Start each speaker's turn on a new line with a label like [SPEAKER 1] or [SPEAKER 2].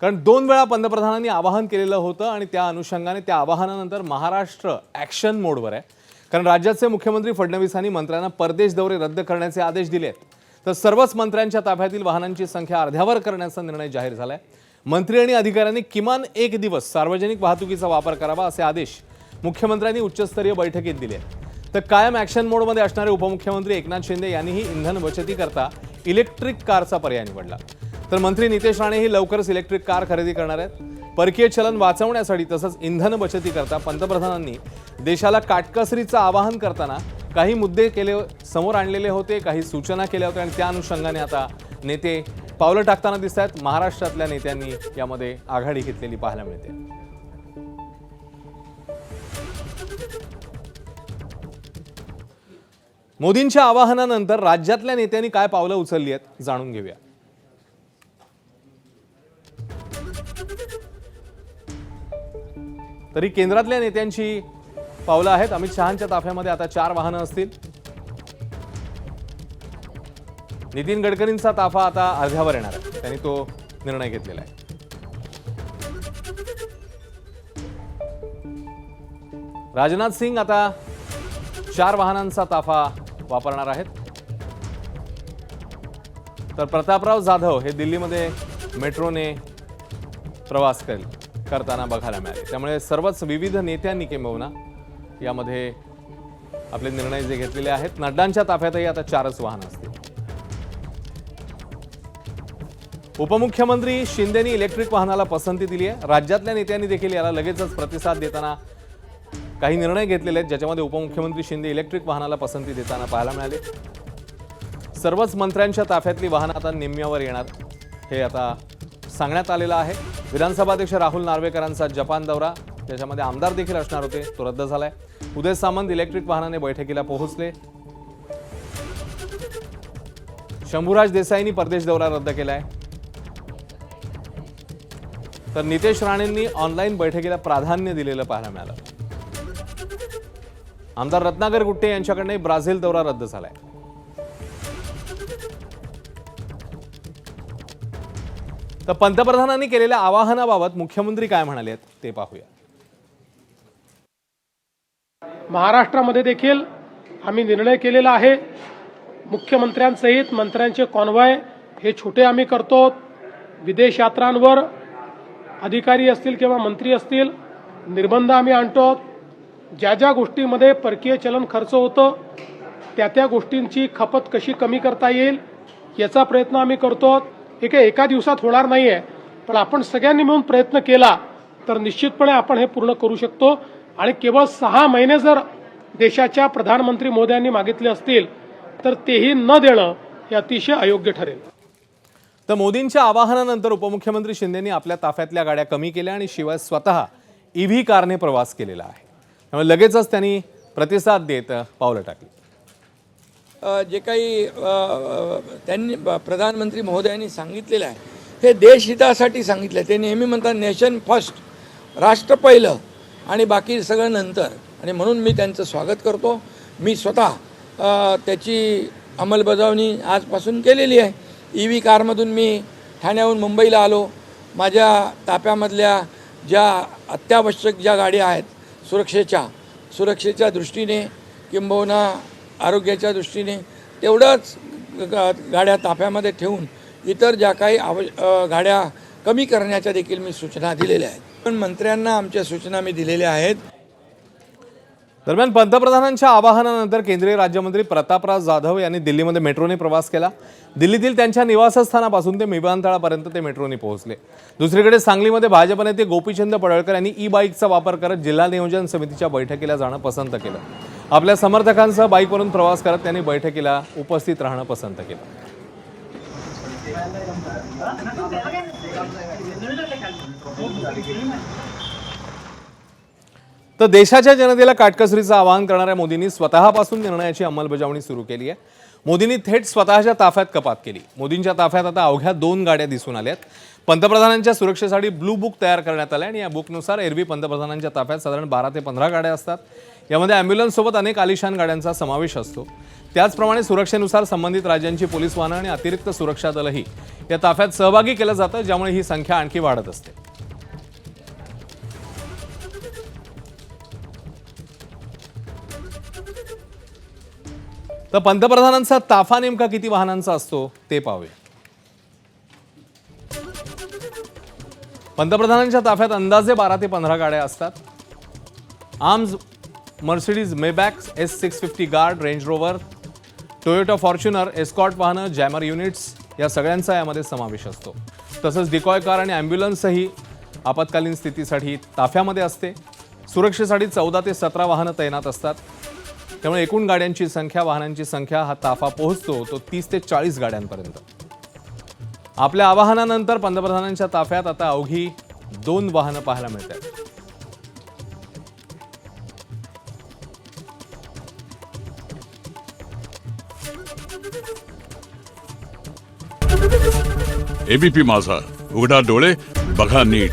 [SPEAKER 1] कारण 2 वेळा पंतप्रधानांनी आवाहन केलेलं होतं आणि त्या अनुषंगाने त्या आवाहनानंतर महाराष्ट्र ॲक्शन मोडवर आहे। कारण राज्याचे मुख्यमंत्री फडणवीसांनी मंत्र्यांना परदेश दौरे रद्द करण्याचे आदेश दिले आहेत। तर सर्वच मंत्र्यांच्या ताफ्यातील वाहनांची संख्या अर्ध्यावर करण्याचा निर्णय जाहीर झालाय। मंत्री आणि अधिकाऱ्यांनी किमान 1 दिवस सार्वजनिक वाहतुकीचा वापर करावा असे आदेश मुख्यमंत्र्यांनी उच्चस्तरीय बैठकीत दिले आहेत। तर कायम ॲक्शन मोडमध्ये असणारे उपमुख्यमंत्री एकनाथ शिंदे यांनीही इंधन बचतीकरता इलेक्ट्रिक कारचा पर्याय निवडला। तर मंत्री नितेश राणेही लवकरच इलेक्ट्रिक कार खरेदी करणार आहेत। परकीय चलन वाचवण्यासाठी तसंच इंधन बचतीकरता पंतप्रधानांनी देशाला काटकसरीचं आवाहन करताना काही मुद्दे समोर आणलेले होते, काही सूचना केल्या होत्या आणि त्या अनुषंगाने आता नेते पावलं टाकताना दिसत आहेत। महाराष्ट्रातल्या नेत्यांनी यामध्ये आघाडी घेतलेली पाहायला मिळते। मोदींच्या आवाहनानंतर राज्यातल्या नेत्यांनी काय पावलं उचलली आहेत जाणून घेऊया। तरी केंद्रातल्या नेत्यांची पावलं आहेत। अमित शहांच्या ताफ्यामध्ये आता 4 वाहनं असतील। नितीन गडकरींचा ताफा आता अर्ध्यावर येणार आहे, त्यांनी तो निर्णय घेतलेला आहे। राजनाथ सिंग आता 4 वाहनांचा ताफा वापरणार आहेत। तर प्रतापराव जाधव हे दिल्लीमध्ये मेट्रोने प्रवास करताना बघायला मिळाले। त्यामुळे सर्वच विविध नेत्यांनी किंबहुना यामध्ये आपले निर्णय जे घेतलेले आहेत। नड्डांच्या ताफ्यातही आता 4च वाहनं असतील। उपमुख्यमंत्री शिंदेनी इलेक्ट्रिक वाहनाला पसंती दिली आहे। राज्यातल्या नेत्यांनी देखील याला लगेचच प्रतिसाद देताना काही निर्णय घेतलेले आहेत, ज्याच्यामध्ये उपमुख्यमंत्री शिंदे इलेक्ट्रिक वाहनाला पसंती देताना पाहायला मिळाले। सर्वच मंत्र्यांच्या ताफ्यातली वाहनं आता निम्म्यावर येणार हे आता सांगण्यात आलेलं आहे। विधानसभा अध्यक्ष राहुल नार्वेकरांचा जपान दौरा, ज्याच्यामध्ये आमदार देखील असणार होते, तो रद्द झालाय। उदय सामंत इलेक्ट्रिक वाहनाने बैठकीला पोहोचले। शंभूराज देसाईंनी परदेश दौरा रद्द केलाय। तर नितेश राणेंनी ऑनलाईन बैठकीला प्राधान्य दिलेलं पाहायला मिळालं। आमदार रत्नाकर गुट्टे यांच्याकडनं ब्राझील दौरा रद्द झालाय। तर पंतप्रधानांनी केलेल्या आवाहनाबाबत मुख्यमंत्री काय म्हणाले ते पाहूया।
[SPEAKER 2] महाराष्ट्रामध्ये देखील आम्ही निर्णय केलेला आहे। मुख्यमंत्र्यांसहित मंत्र्यांचे कॉन्व्हॉय हे छोटे आम्ही करतो। विदेश यात्रांवर अधिकारी असतील किंवा मंत्री असतील निर्बंध आम्ही आणतो। ज्या ज्या गोष्टीमध्ये परकीय चलन खर्च होतं त्या त्या गोष्टींची खपत कशी कमी करता येईल याचा प्रयत्न आम्ही करतो। हे काही एका दिवसात होणार नाही आहे, पण आपण सगळ्यांनी मिळून प्रयत्न केला तर निश्चितपणे आपण हे पूर्ण करू शकतो। आणि केवळ 6 महिने जर देशाच्या प्रधानमंत्री मोदयांनी मागितले असतील तर तेही न देणं हे अतिशय अयोग्य ठरेल।
[SPEAKER 1] तर मोदींच्या आवाहनानंतर उपमुख्यमंत्री शिंदेंनी आपल्या ताफ्यातल्या गाड्या कमी केल्या आणि शिवाय स्वतः ईव्ही कारने प्रवास केलेला आहे। त्यामुळे लगेचच त्यांनी प्रतिसाद देत पावलं टाकली।
[SPEAKER 3] जे काही त्यांनी प्रधानमंत्री महोदयांनी सांगितलेलं आहे हे देशहितासाठी सांगितलं आहे। ते नेहमी म्हणतात नेशन फर्स्ट, राष्ट्र पहिलं आणि बाकी सगळं नंतर, आणि म्हणून मी त्यांचं स्वागत करतो। मी स्वतः त्याची अंमलबजावणी आजपासून केलेली आहे। ईव्ही कारमधून मी ठाण्याहून मुंबईला आलो। माझ्या ताफ्यामधल्या ज्या अत्यावश्यक ज्या गाड्या आहेत सुरक्षेच्या दृष्टीने किंबहुना आरोग्याच्या दृष्टीने तेवढंच गाड्या ताफ्यामध्ये ठेवून इतर ज्या काही गाड्या कमी करण्याच्या देखील मी सूचना दिलेल्या आहेत। पण मंत्र्यांना आमच्या सूचना मी दिलेल्या आहेत।
[SPEAKER 1] दरम्यान पंतप्रधानांच्या आवाहनानंतर केंद्रीय राज्यमंत्री प्रतापराव जाधव यांनी दिल्लीमध्ये मेट्रोने प्रवास केला। दिल्लीतील त्यांच्या निवासस्थानापासून ते विमानतळापर्यंत ते मेट्रोने पोहोचले। दुसरीकडे सांगलीमध्ये भाजप नेते गोपीचंद पडळकर यांनी ई बाईकचा वापर करत जिल्हा नियोजन समितीच्या बैठकीला जाणं पसंत केलं। आपल्या समर्थकांसह बाईकवरून प्रवास करत त्यांनी बैठकीला उपस्थित राहणं पसंत केलं। तर देशाच्या जनतेला काटकसरीचं आवाहन करणाऱ्या मोदींनी स्वतःपासून निर्णयाची अंमलबजावणी सुरू केली आहे। मोदींनी थेट स्वतःच्या ताफ्यात कपात केली। मोदींच्या ताफ्यात आता अवघ्या 2 गाड्या दिसून आल्यात। पंतप्रधानांच्या सुरक्षेसाठी ब्लू बुक तयार करण्यात आले आणि या बुकनुसार एरवी पंतप्रधानांच्या ताफ्यात साधारण 12 ते 15 गाड्या असतात। यामध्ये ॲम्ब्युलन्स सोबत अनेक आलिशान गाड्यांचा समावेश असतो। त्याचप्रमाणे सुरक्षेनुसार संबंधित राज्यांची पोलीस वाहनं आणि अतिरिक्त सुरक्षा दलही या ताफ्यात सहभागी केलं जातं, ज्यामुळे ही संख्या आणखी वाढत असते. तर पंतप्रधानांचा ताफा नेमका किती वाहनांचा असतो ते पाहूया. पंतप्रधानांच्या ताफ्यात अंदाजे 12 ते 15 गाड्या असतात. Arms, Mercedes Maybachs, S650 guard, Range Rover, Toyota Fortuner, escort वाहनं, जॅमर युनिट्स या सगळ्यांचा यामध्ये समावेश असतो. तसंच डिकॉय कार आणि ॲम्ब्युलन्सही आपत्कालीन स्थितीसाठी ताफ्यामध्ये असते. सुरक्षेसाठी 14 ते 17 वाहनं तैनात असतात. त्यामुळे एकूण गाड्यांची संख्या, वाहनांची संख्या हा ताफा पोहोचतो तो 30 ते 40 गाड्यांपर्यंत. आपल्या आवाहनानंतर पंतप्रधानांच्या ताफ्यात आता अवघी 2 वाहनं पाहायला मिळतात.
[SPEAKER 4] एबीपी माझा, उघडा डोळे बघा नीट.